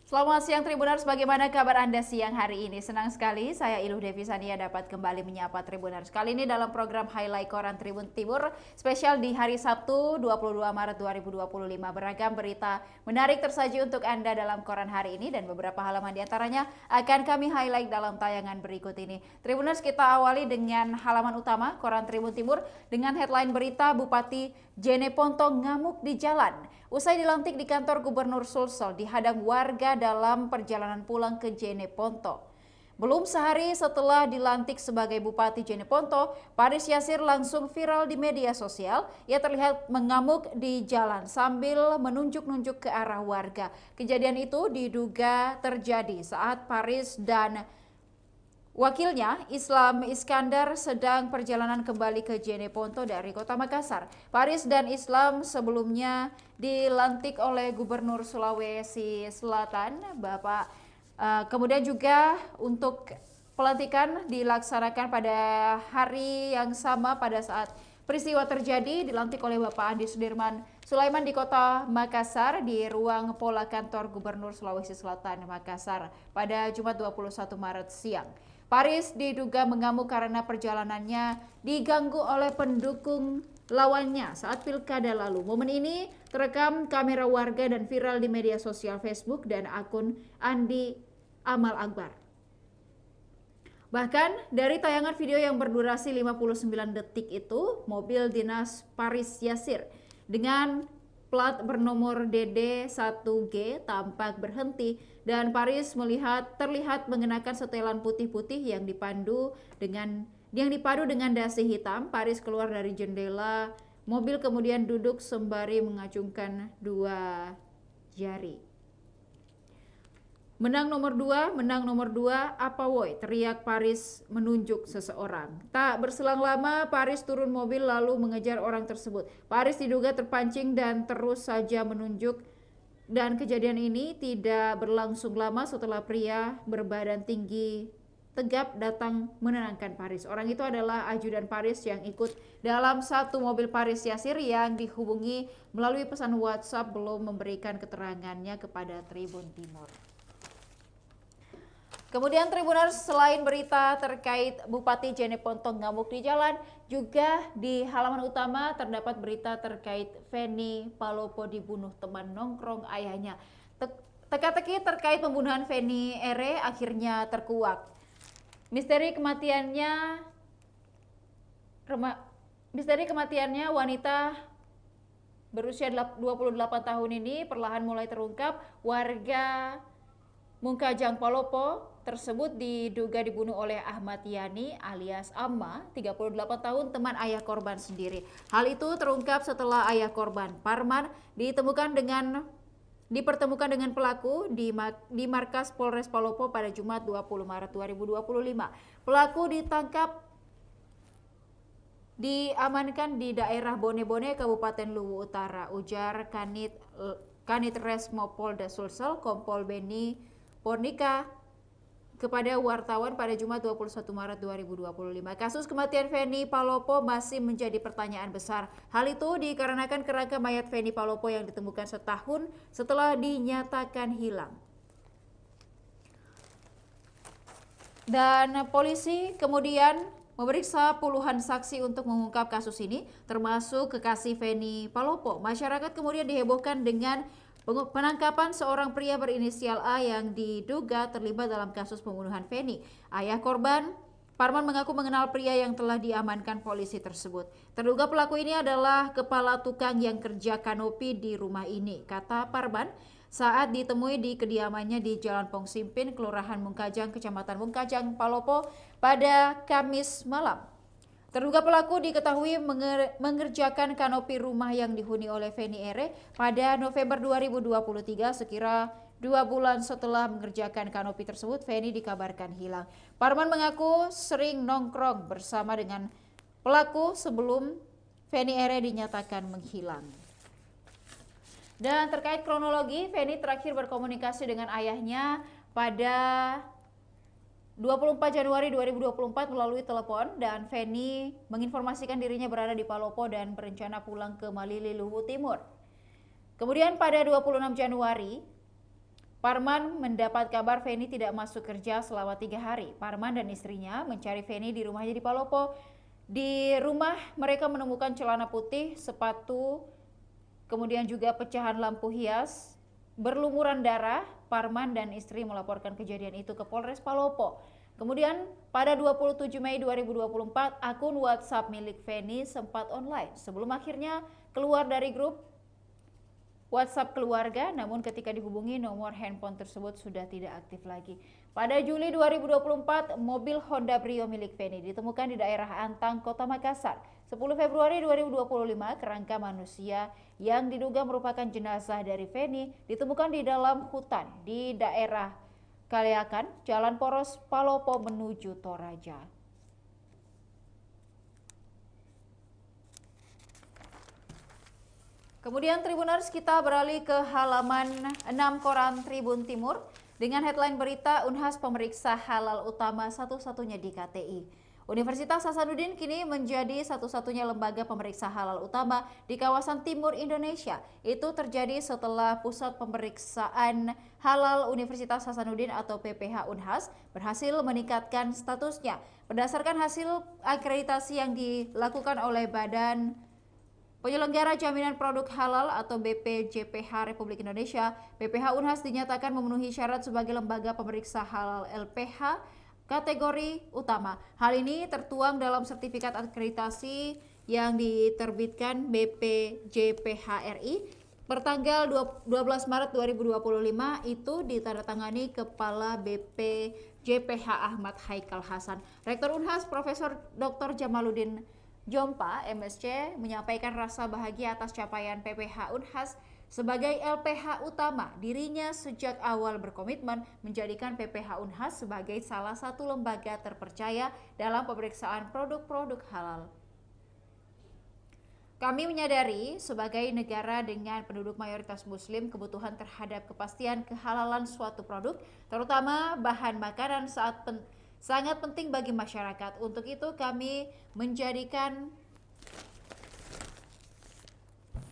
Selamat siang Tribuners, bagaimana kabar Anda siang hari ini? Senang sekali saya Iluh Devi Sania dapat kembali menyapa Tribuners. Kali ini dalam program Highlight Koran Tribun Timur spesial di hari Sabtu 22 Maret 2025. Beragam berita menarik tersaji untuk Anda dalam koran hari ini dan beberapa halaman diantaranya akan kami highlight dalam tayangan berikut ini. Tribuners, kita awali dengan halaman utama Koran Tribun Timur dengan headline berita Bupati Jeneponto ngamuk di jalan. Usai dilantik di kantor Gubernur Sulsel, dihadang warga dalam perjalanan pulang ke Jeneponto. Belum sehari setelah dilantik sebagai Bupati Jeneponto, Paris Yasir langsung viral di media sosial. Ia terlihat mengamuk di jalan sambil menunjuk-nunjuk ke arah warga. Kejadian itu diduga terjadi saat Paris dan wakilnya, Islam Iskandar, sedang perjalanan kembali ke Jeneponto dari kota Makassar. Paris dan Islam sebelumnya dilantik oleh Gubernur Sulawesi Selatan, kemudian juga untuk pelantikan dilaksanakan pada hari yang sama pada saat peristiwa terjadi, dilantik oleh Bapak Andi Sudirman Sulaiman di kota Makassar di ruang pola kantor Gubernur Sulawesi Selatan Makassar pada Jumat 21 Maret siang. Paris diduga mengamuk karena perjalanannya diganggu oleh pendukung lawannya saat pilkada lalu. Momen ini terekam kamera warga dan viral di media sosial Facebook dan akun Andi Amal Akbar. Bahkan dari tayangan video yang berdurasi 59 detik itu, mobil dinas Paris Yasir dengan plat bernomor DD1G tampak berhenti dan Paris terlihat mengenakan setelan putih-putih yang dipadu dengan dasi hitam. Paris keluar dari jendela mobil kemudian duduk sembari mengacungkan dua jari. Menang nomor dua, apa woi, teriak Paris menunjuk seseorang. Tak berselang lama, Paris turun mobil lalu mengejar orang tersebut. Paris diduga terpancing dan terus saja menunjuk. Dan kejadian ini tidak berlangsung lama setelah pria berbadan tinggi tegap datang menenangkan Paris. Orang itu adalah ajudan Paris yang ikut dalam satu mobil Paris Yasir yang dihubungi melalui pesan WhatsApp belum memberikan keterangannya kepada Tribun Timur. Kemudian Tribuners, selain berita terkait Bupati Jeneponto ngamuk di jalan, juga di halaman utama terdapat berita terkait Feni Palopo dibunuh teman nongkrong ayahnya. Teka-teki terkait pembunuhan Feni Ere akhirnya terkuak. Misteri kematiannya wanita berusia 28 tahun ini perlahan mulai terungkap. Warga Mungkajang Palopo tersebut diduga dibunuh oleh Ahmad Yani alias Amma, 38 tahun, teman ayah korban sendiri. Hal itu terungkap setelah ayah korban, Parman, dipertemukan dengan pelaku di markas Polres Palopo pada Jumat 20 Maret 2025. Pelaku diamankan di daerah Bone-Bone, Kabupaten Luwu Utara, ujar Kanit Resmo Polda Sulsel, Kompol Beni Pornika kepada wartawan pada Jumat 21 Maret 2025. Kasus kematian Feni Palopo masih menjadi pertanyaan besar. Hal itu dikarenakan kerangka mayat Feni Palopo yang ditemukan setahun setelah dinyatakan hilang. Dan polisi kemudian memeriksa puluhan saksi untuk mengungkap kasus ini, termasuk kekasih Feni Palopo. Masyarakat kemudian dihebohkan dengan penangkapan seorang pria berinisial A yang diduga terlibat dalam kasus pembunuhan Feni. Ayah korban, Parman, mengaku mengenal pria yang telah diamankan polisi tersebut. Terduga pelaku ini adalah kepala tukang yang kerja kanopi di rumah ini, kata Parman saat ditemui di kediamannya di Jalan Pongsimpin, Kelurahan Mungkajang, Kecamatan Mungkajang, Palopo pada Kamis malam. Terduga pelaku diketahui mengerjakan kanopi rumah yang dihuni oleh Feni Ere pada November 2023. Sekira 2 bulan setelah mengerjakan kanopi tersebut, Feni dikabarkan hilang. Parman mengaku sering nongkrong bersama dengan pelaku sebelum Feni Ere dinyatakan menghilang. Dan terkait kronologi, Feni terakhir berkomunikasi dengan ayahnya pada 24 Januari 2024 melalui telepon, dan Feni menginformasikan dirinya berada di Palopo dan berencana pulang ke Malili, Luwu Timur. Kemudian pada 26 Januari, Parman mendapat kabar Feni tidak masuk kerja selama 3 hari. Parman dan istrinya mencari Feni di rumahnya di Palopo. Di rumah mereka menemukan celana putih, sepatu, kemudian juga pecahan lampu hias, berlumuran darah. Parman dan istri melaporkan kejadian itu ke Polres Palopo. Kemudian pada 27 Mei 2024, akun WhatsApp milik Feni sempat online sebelum akhirnya keluar dari grup WhatsApp keluarga, namun ketika dihubungi nomor handphone tersebut sudah tidak aktif lagi. Pada Juli 2024, mobil Honda Brio milik Feni ditemukan di daerah Antang, Kota Makassar. 10 Februari 2025, kerangka manusia yang diduga merupakan jenazah dari Feni ditemukan di dalam hutan di daerah Kaliakan, Jalan Poros, Palopo menuju Toraja. Kemudian Tribuners, kita beralih ke halaman 6 koran Tribun Timur dengan headline berita Unhas pemeriksa halal utama satu-satunya di KTI. Universitas Hasanuddin kini menjadi satu-satunya lembaga pemeriksa halal utama di kawasan timur Indonesia. Itu terjadi setelah Pusat Pemeriksaan Halal Universitas Hasanuddin atau PPH Unhas berhasil meningkatkan statusnya. Berdasarkan hasil akreditasi yang dilakukan oleh Badan Penyelenggara Jaminan Produk Halal atau BPJPH Republik Indonesia, PPH Unhas dinyatakan memenuhi syarat sebagai lembaga pemeriksa halal LPH kategori utama. Hal ini tertuang dalam sertifikat akreditasi yang diterbitkan BPJPH RI pertanggal 12 Maret 2025 itu ditandatangani Kepala BPJPH Ahmad Haikal Hasan. Rektor Unhas Profesor Dr. Jamaluddin Jompa, MSc, menyampaikan rasa bahagia atas capaian PPH Unhas sebagai LPH utama. Dirinya sejak awal berkomitmen menjadikan PPH Unhas sebagai salah satu lembaga terpercaya dalam pemeriksaan produk-produk halal. Kami menyadari sebagai negara dengan penduduk mayoritas muslim, kebutuhan terhadap kepastian kehalalan suatu produk, terutama bahan makanan sangat penting bagi masyarakat. Untuk itu kami menjadikan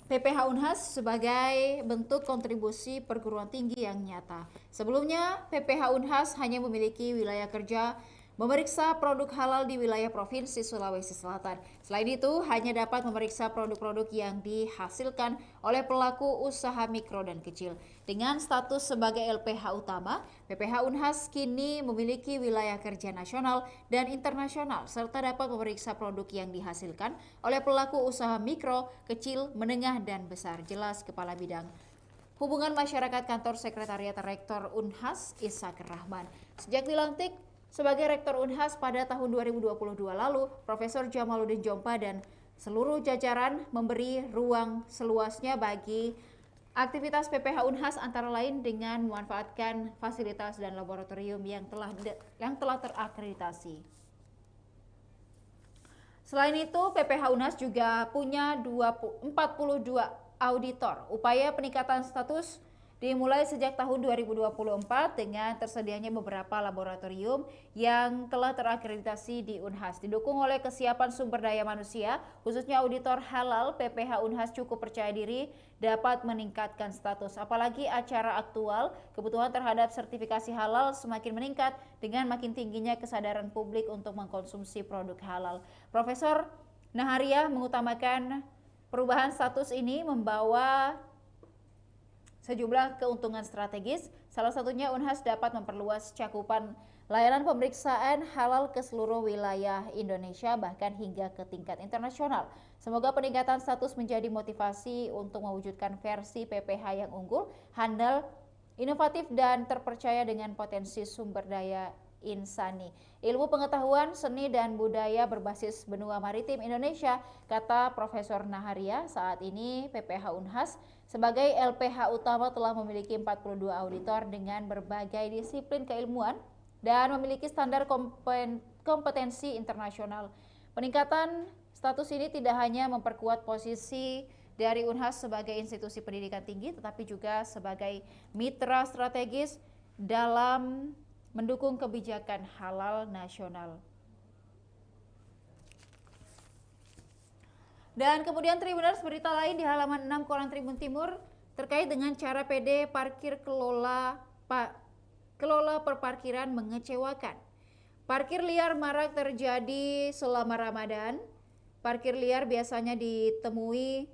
PPH Unhas sebagai bentuk kontribusi perguruan tinggi yang nyata. Sebelumnya, PPH Unhas hanya memiliki wilayah kerja memeriksa produk halal di wilayah Provinsi Sulawesi Selatan. Selain itu, hanya dapat memeriksa produk-produk yang dihasilkan oleh pelaku usaha mikro dan kecil. Dengan status sebagai LPH utama, PPH Unhas kini memiliki wilayah kerja nasional dan internasional, serta dapat memeriksa produk yang dihasilkan oleh pelaku usaha mikro, kecil, menengah, dan besar. Jelas Kepala Bidang Hubungan Masyarakat Kantor Sekretariat Rektor Unhas, Ishak Rahman. Sejak dilantik sebagai Rektor Unhas pada tahun 2022 lalu, Profesor Jamaluddin Jompa dan seluruh jajaran memberi ruang seluasnya bagi aktivitas PPH Unhas, antara lain dengan memanfaatkan fasilitas dan laboratorium yang telah terakreditasi. Selain itu, PPH Unhas juga punya 42 auditor. Upaya peningkatan status dimulai sejak tahun 2024 dengan tersedianya beberapa laboratorium yang telah terakreditasi di Unhas. Didukung oleh kesiapan sumber daya manusia, khususnya auditor halal, PPH Unhas cukup percaya diri dapat meningkatkan status. Apalagi acara aktual, kebutuhan terhadap sertifikasi halal semakin meningkat dengan makin tingginya kesadaran publik untuk mengkonsumsi produk halal. Profesor Naharia mengutamakan perubahan status ini membawa sejumlah keuntungan strategis, salah satunya Unhas dapat memperluas cakupan layanan pemeriksaan halal ke seluruh wilayah Indonesia, bahkan hingga ke tingkat internasional. Semoga peningkatan status menjadi motivasi untuk mewujudkan versi PPH yang unggul, handal, inovatif, dan terpercaya dengan potensi sumber daya insani, ilmu pengetahuan, seni, dan budaya berbasis benua maritim Indonesia, kata Profesor Naharia. Saat ini PPH Unhas sebagai LPH utama telah memiliki 42 auditor dengan berbagai disiplin keilmuan dan memiliki standar kompetensi internasional. Peningkatan status ini tidak hanya memperkuat posisi dari Unhas sebagai institusi pendidikan tinggi, tetapi juga sebagai mitra strategis dalam mendukung kebijakan halal nasional. Dan kemudian Tribuners, berita lain di halaman 6 koran Tribun Timur terkait dengan cara PD parkir kelola kelola perparkiran mengecewakan. Parkir liar marak terjadi selama Ramadan. Parkir liar biasanya ditemui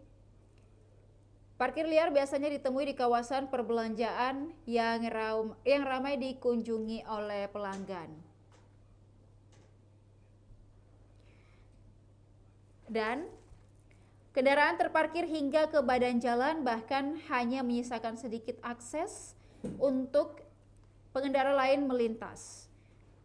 di kawasan perbelanjaan yang ramai dikunjungi oleh pelanggan. Dan kendaraan terparkir hingga ke badan jalan, bahkan hanya menyisakan sedikit akses untuk pengendara lain melintas.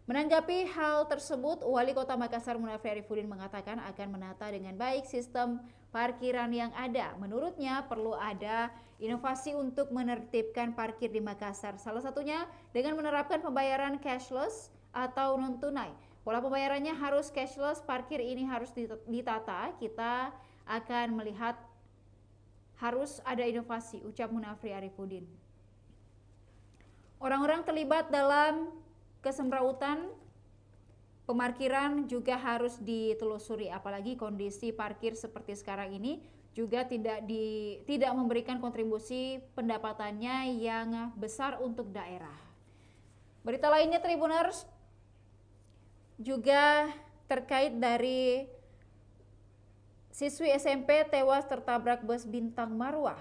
Menanggapi hal tersebut, Wali Kota Makassar Munafri Arifudin mengatakan akan menata dengan baik sistem parkiran yang ada. Menurutnya perlu ada inovasi untuk menertibkan parkir di Makassar. Salah satunya dengan menerapkan pembayaran cashless atau non tunai. Pola pembayarannya harus cashless, parkir ini harus ditata. Kita akan melihat harus ada inovasi, ucap Munafri Arifudin. Orang-orang terlibat dalam kesemrautan pemarkiran juga harus ditelusuri, apalagi kondisi parkir seperti sekarang ini juga tidak memberikan kontribusi pendapatannya yang besar untuk daerah. Berita lainnya Tribuners juga terkait dari siswi SMP tewas tertabrak bus Bintang Marwah.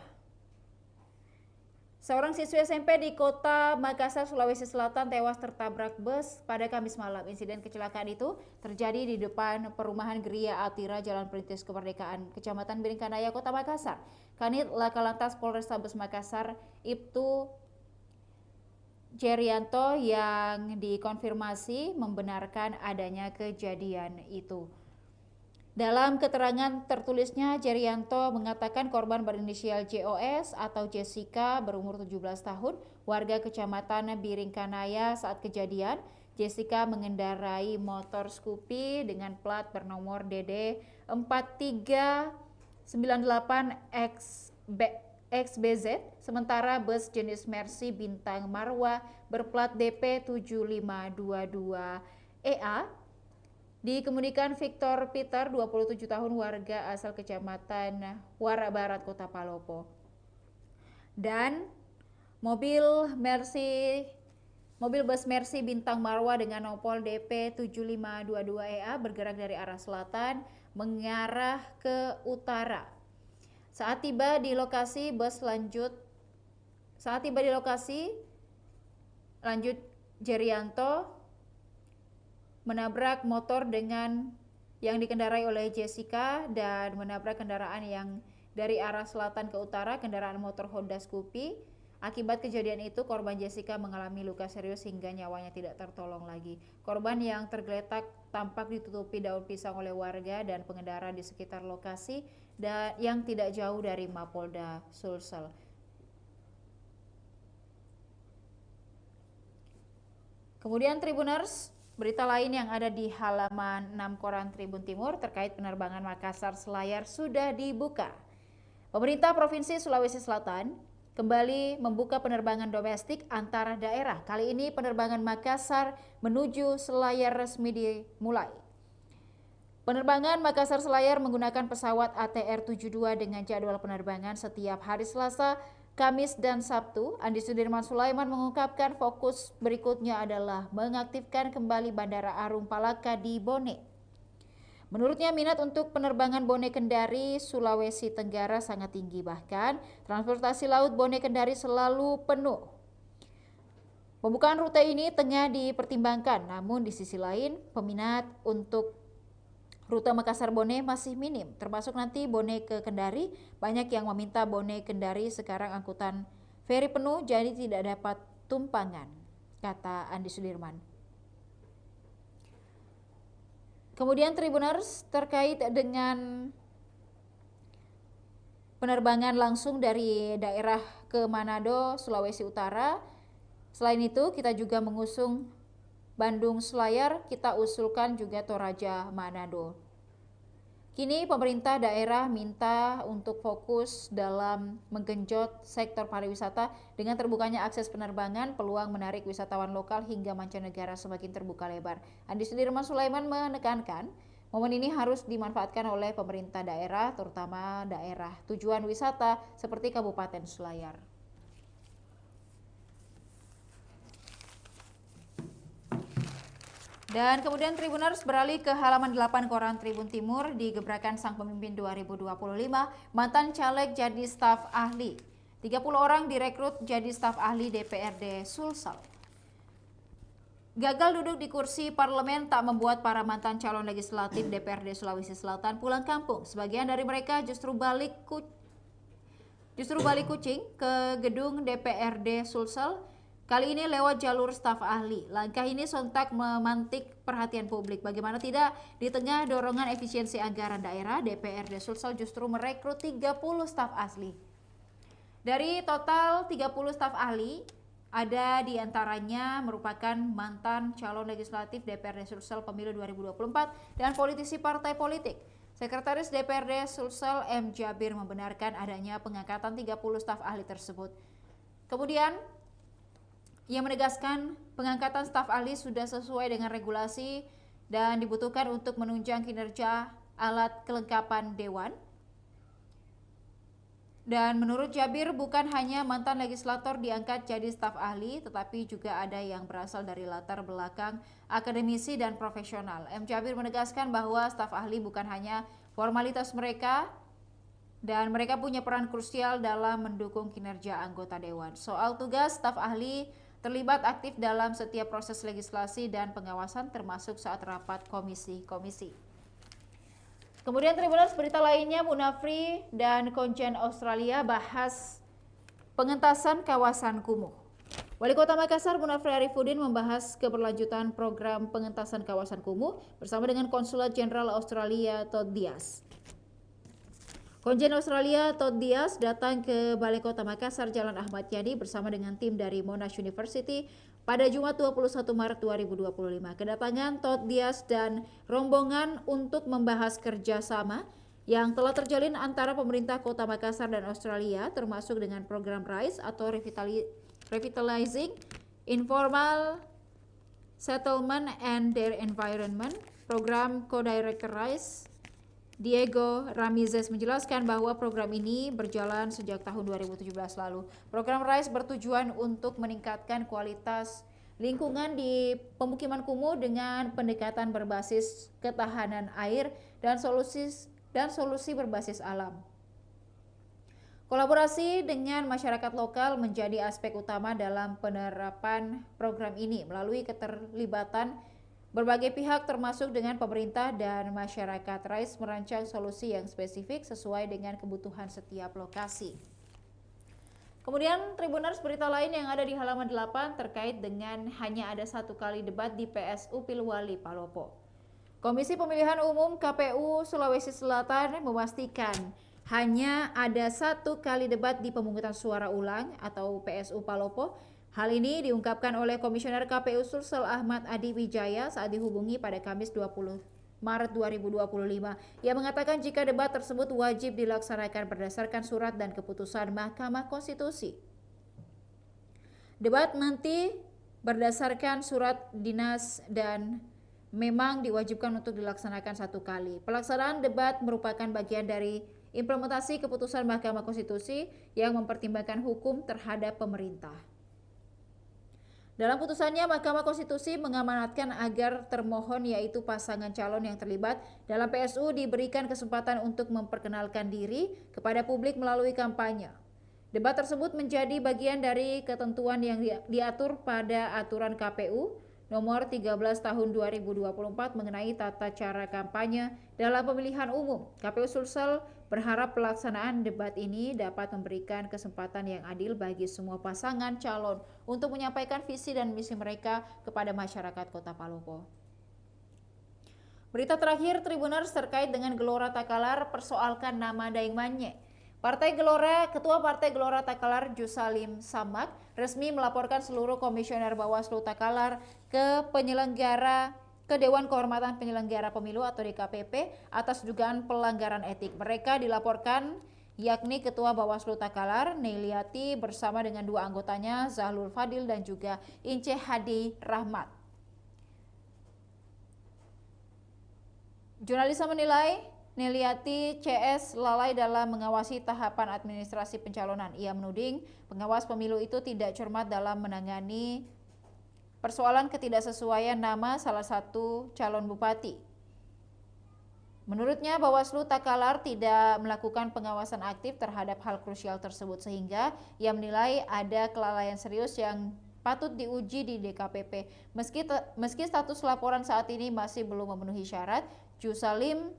Seorang siswi SMP di kota Makassar, Sulawesi Selatan tewas tertabrak bus pada Kamis malam. Insiden kecelakaan itu terjadi di depan perumahan Geria Atira, Jalan Perintis Kemerdekaan, Kecamatan Biringkanaya, Kota Makassar. Kanit Laka Lantas Polrestabes Makassar, Ibtu Jerianto yang dikonfirmasi membenarkan adanya kejadian itu. Dalam keterangan tertulisnya, Jerianto mengatakan korban berinisial JOS atau Jessica berumur 17 tahun, warga Kecamatan Biringkanaya. Saat kejadian, Jessica mengendarai motor Scoopy dengan plat bernomor DD 4398XBZ, sementara bus jenis Mercy Bintang Marwah berplat DP 7522EA dikemudikan Victor Peter, 27 tahun, warga asal Kecamatan Wara Barat, Kota Palopo. Dan mobil bus Mercy Bintang Marwah dengan nopol DP 7522EA bergerak dari arah selatan mengarah ke utara. Saat tiba di lokasi lanjut Jerianto menabrak motor yang dikendarai oleh Jessica dan menabrak kendaraan yang dari arah selatan ke utara, kendaraan motor Honda Scoopy. Akibat kejadian itu, korban Jessica mengalami luka serius hingga nyawanya tidak tertolong lagi. Korban yang tergeletak tampak ditutupi daun pisang oleh warga dan pengendara di sekitar lokasi dan yang tidak jauh dari Mapolda Sulsel. Kemudian Tribuners, berita lain yang ada di halaman 6 koran Tribun Timur terkait penerbangan Makassar Selayar sudah dibuka. Pemerintah Provinsi Sulawesi Selatan kembali membuka penerbangan domestik antar daerah. Kali ini penerbangan Makassar menuju Selayar resmi dimulai. Penerbangan Makassar Selayar menggunakan pesawat ATR 72 dengan jadwal penerbangan setiap hari Selasa, Kamis, dan Sabtu. Andi Sudirman Sulaiman mengungkapkan fokus berikutnya adalah mengaktifkan kembali Bandara Arum Palaka di Bone. Menurutnya minat untuk penerbangan Bone Kendari, Sulawesi Tenggara sangat tinggi, bahkan transportasi laut Bone Kendari selalu penuh. Pembukaan rute ini tengah dipertimbangkan, namun di sisi lain peminat untuk rute Makassar Bone masih minim, termasuk nanti Bone ke Kendari. Banyak yang meminta Bone Kendari sekarang angkutan feri penuh jadi tidak dapat tumpangan, kata Andi Sudirman. Kemudian Tribuners terkait dengan penerbangan langsung dari daerah ke Manado, Sulawesi Utara. Selain itu kita juga mengusung Bandung Selayar, kita usulkan juga Toraja Manado. Kini pemerintah daerah minta untuk fokus dalam menggenjot sektor pariwisata. Dengan terbukanya akses penerbangan, peluang menarik wisatawan lokal hingga mancanegara semakin terbuka lebar. Andi Sudirman Sulaiman menekankan momen ini harus dimanfaatkan oleh pemerintah daerah, terutama daerah tujuan wisata seperti Kabupaten Selayar. Dan kemudian Tribuners beralih ke halaman 8 koran Tribun Timur di gebrakan sang pemimpin 2025, mantan caleg jadi staf ahli. 30 orang direkrut jadi staf ahli DPRD Sulsel. Gagal duduk di kursi parlemen tak membuat para mantan calon legislatif DPRD Sulawesi Selatan pulang kampung. Sebagian dari mereka justru balik kucing ke gedung DPRD Sulsel, kali ini lewat jalur staf ahli. Langkah ini sontak memantik perhatian publik. Bagaimana tidak, di tengah dorongan efisiensi anggaran daerah, DPRD Sulsel justru merekrut 30 staf ahli. Dari total 30 staf ahli, ada di antaranya merupakan mantan calon legislatif DPRD Sulsel pemilu 2024 dan politisi partai politik. Sekretaris DPRD Sulsel M. Jabir membenarkan adanya pengangkatan 30 staf ahli tersebut. Kemudian, ia menegaskan pengangkatan staf ahli sudah sesuai dengan regulasi dan dibutuhkan untuk menunjang kinerja alat kelengkapan dewan. Dan menurut Jabir, bukan hanya mantan legislator diangkat jadi staf ahli, tetapi juga ada yang berasal dari latar belakang akademisi dan profesional. M. Jabir menegaskan bahwa staf ahli bukan hanya formalitas mereka, dan mereka punya peran krusial dalam mendukung kinerja anggota dewan. Soal tugas, staf ahli terlibat aktif dalam setiap proses legislasi dan pengawasan, termasuk saat rapat komisi-komisi. Kemudian Tribuners, berita lainnya, Munafri dan Konjen Australia bahas pengentasan kawasan kumuh. Wali Kota Makassar Munafri Arifudin membahas keberlanjutan program pengentasan kawasan kumuh bersama dengan Konsulat Jenderal Australia Todd Dias. Konjen Australia Todd Dias datang ke Balai Kota Makassar Jalan Ahmad Yani bersama dengan tim dari Monash University pada Jumat 21 Maret 2025. Kedatangan Todd Dias dan rombongan untuk membahas kerjasama yang telah terjalin antara pemerintah Kota Makassar dan Australia, termasuk dengan program RISE atau Revitalizing Informal Settlement and Their Environment. Program Co-Director RISE Diego Ramizes menjelaskan bahwa program ini berjalan sejak tahun 2017 lalu. Program RISE bertujuan untuk meningkatkan kualitas lingkungan di pemukiman kumuh dengan pendekatan berbasis ketahanan air dan solusi berbasis alam. Kolaborasi dengan masyarakat lokal menjadi aspek utama dalam penerapan program ini melalui keterlibatan berbagai pihak termasuk dengan pemerintah dan masyarakat. RISE merancang solusi yang spesifik sesuai dengan kebutuhan setiap lokasi. Kemudian Tribuners, berita lain yang ada di halaman 8 terkait dengan hanya ada satu kali debat di PSU Pilwali Palopo. Komisi Pemilihan Umum KPU Sulawesi Selatan memastikan hanya ada satu kali debat di pemungutan suara ulang atau PSU Palopo. Hal ini diungkapkan oleh Komisioner KPU Sulsel Ahmad Adi Wijaya saat dihubungi pada Kamis 20 Maret 2025. Ia mengatakan jika debat tersebut wajib dilaksanakan berdasarkan surat dan keputusan Mahkamah Konstitusi. Debat nanti berdasarkan surat dinas dan memang diwajibkan untuk dilaksanakan satu kali. Pelaksanaan debat merupakan bagian dari implementasi keputusan Mahkamah Konstitusi yang mempertimbangkan hukum terhadap pemerintah. Dalam putusannya, Mahkamah Konstitusi mengamanatkan agar termohon yaitu pasangan calon yang terlibat dalam PSU diberikan kesempatan untuk memperkenalkan diri kepada publik melalui kampanye. Debat tersebut menjadi bagian dari ketentuan yang diatur pada aturan KPU nomor 13 tahun 2024 mengenai tata cara kampanye dalam pemilihan umum. KPU Sulsel berharap pelaksanaan debat ini dapat memberikan kesempatan yang adil bagi semua pasangan calon untuk menyampaikan visi dan misi mereka kepada masyarakat Kota Palopo. Berita terakhir Tribuners terkait dengan Gelora Takalar persoalkan nama Daeng Manye. Ketua Partai Gelora Takalar Jusalim Samak resmi melaporkan seluruh komisioner Bawaslu Takalar ke Dewan Kehormatan Penyelenggara Pemilu atau DKPP atas dugaan pelanggaran etik. Mereka dilaporkan yakni Ketua Bawaslu Takalar Neiliati bersama dengan dua anggotanya Zahlul Fadil dan juga Ince Hadi Rahmat. Jurnalis menilai Neiliati CS lalai dalam mengawasi tahapan administrasi pencalonan. Ia menuding pengawas pemilu itu tidak cermat dalam menangani persoalan ketidaksesuaian nama salah satu calon bupati. Menurutnya, Bawaslu Takalar tidak melakukan pengawasan aktif terhadap hal krusial tersebut sehingga ia menilai ada kelalaian serius yang patut diuji di DKPP. Meski status laporan saat ini masih belum memenuhi syarat, Jusalim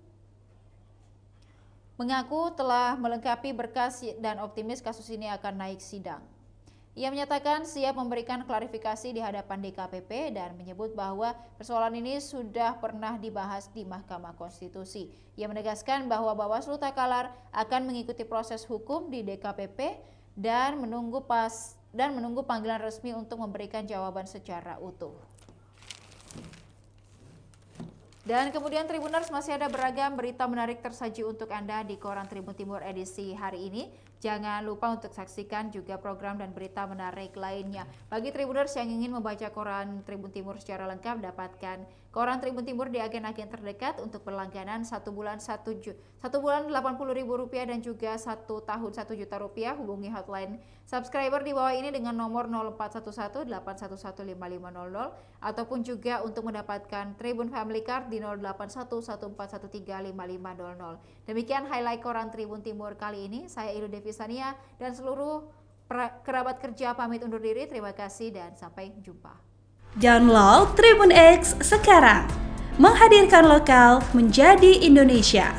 mengaku telah melengkapi berkas dan optimis kasus ini akan naik sidang. Ia menyatakan siap memberikan klarifikasi di hadapan DKPP dan menyebut bahwa persoalan ini sudah pernah dibahas di Mahkamah Konstitusi. Ia menegaskan bahwa Bawaslu Takalar akan mengikuti proses hukum di DKPP dan menunggu panggilan resmi untuk memberikan jawaban secara utuh. Dan kemudian Tribuners, masih ada beragam berita menarik tersaji untuk Anda di Koran Tribun Timur edisi hari ini. Jangan lupa untuk saksikan juga program dan berita menarik lainnya. Bagi Tribuners yang ingin membaca Koran Tribun Timur secara lengkap, dapatkan Koran Tribun Timur di agen-agen terdekat untuk berlangganan 1 bulan Rp80.000 dan juga 1 tahun Rp1.000.000. Hubungi hotline subscriber di bawah ini dengan nomor 0411811550 ataupun juga untuk mendapatkan Tribun Family Card di 081141135500. Demikian highlight Koran Tribun Timur kali ini. Saya Ilu Devisania dan seluruh kerabat kerja pamit undur diri. Terima kasih dan sampai jumpa. Download Tribun X sekarang, menghadirkan lokal menjadi Indonesia.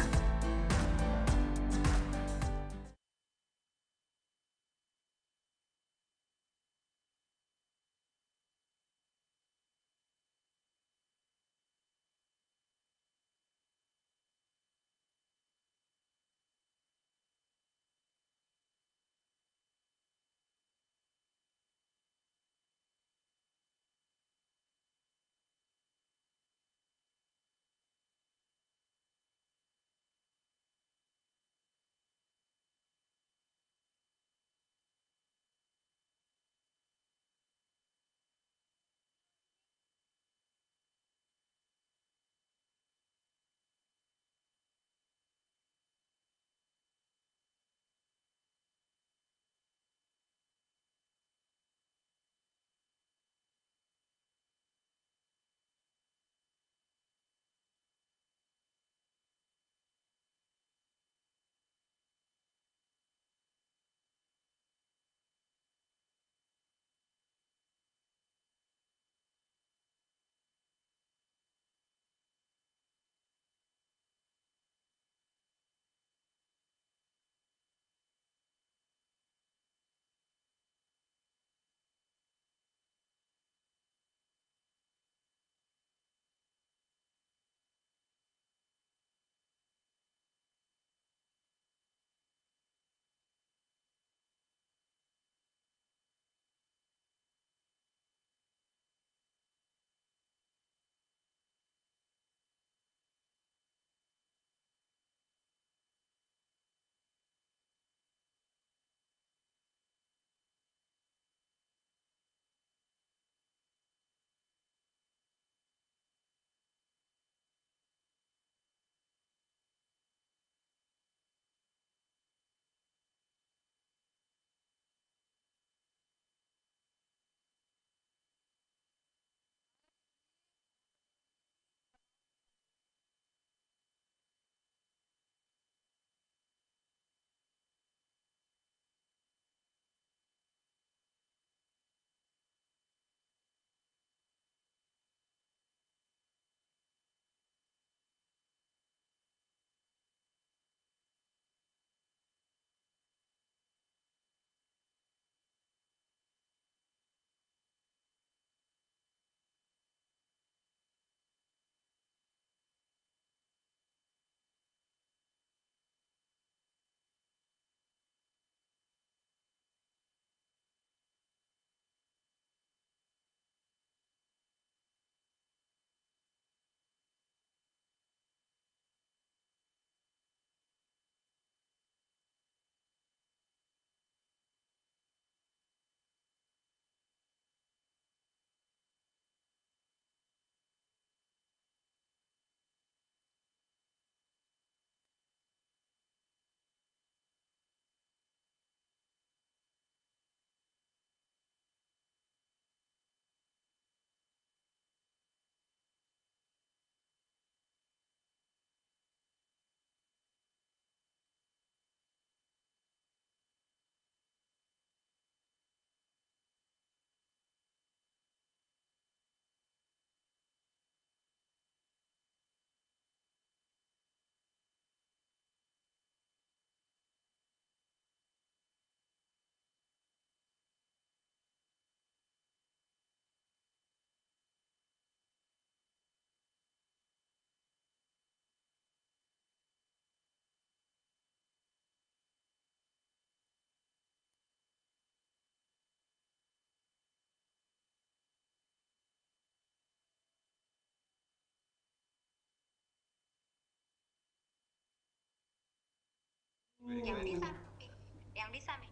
Yang bisa, Mi. Yang bisa, Mi.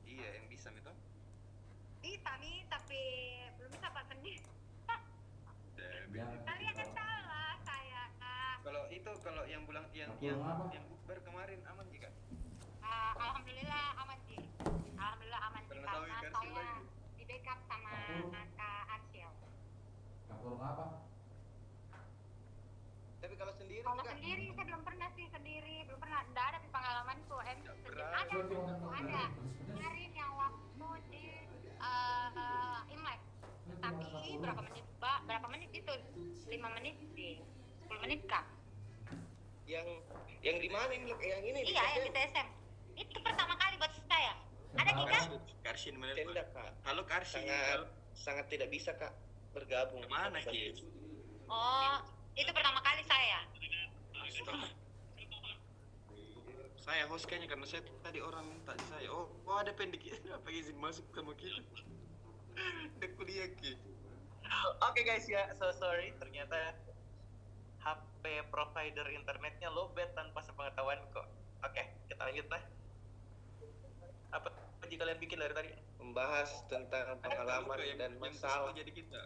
Iya, yang bisa itu. Bisa, Mi, tapi belum bisa Pak sendiri. Kalian kan salah, saya. Kalau yang bulan yang bukber kemarin aman juga. Alhamdulillah aman, Ji. Alhamdulillah aman, Ji. Karena tahu Karena ikan saya lagi. di backup sama Kak Arsyil. Tapi kalau sendiri Kalau juga sendiri saya belum pernah sih, belum pernah. Nggak ada di pengalamanku. Nggak pernah. Ada. Kemarin yang waktu di Imlek. Tapi berapa menit itu? 5 menit sih. 10 menit kah? yang di mana ini? Yang ini? Iya, yang di TSM. Itu pertama kali buat saya. Ada Gika? Karsin menelpon. Halo Karsin. Sangat tidak bisa Kak bergabung. Kemana Ki? Oh, itu pertama kali saya. Saya host kayaknya karena saya tadi orang minta di saya. Oh ada pendek apa izin masuk sama kita. Udah kuliah Ki. Oke guys ya, so sorry ternyata HP provider internetnya lowbat tanpa sepengetahuan kok. Oke, kita lanjut lah. Apa yang kalian bikin dari tadi? Membahas tentang pengalaman dan masalah. Jadi kita.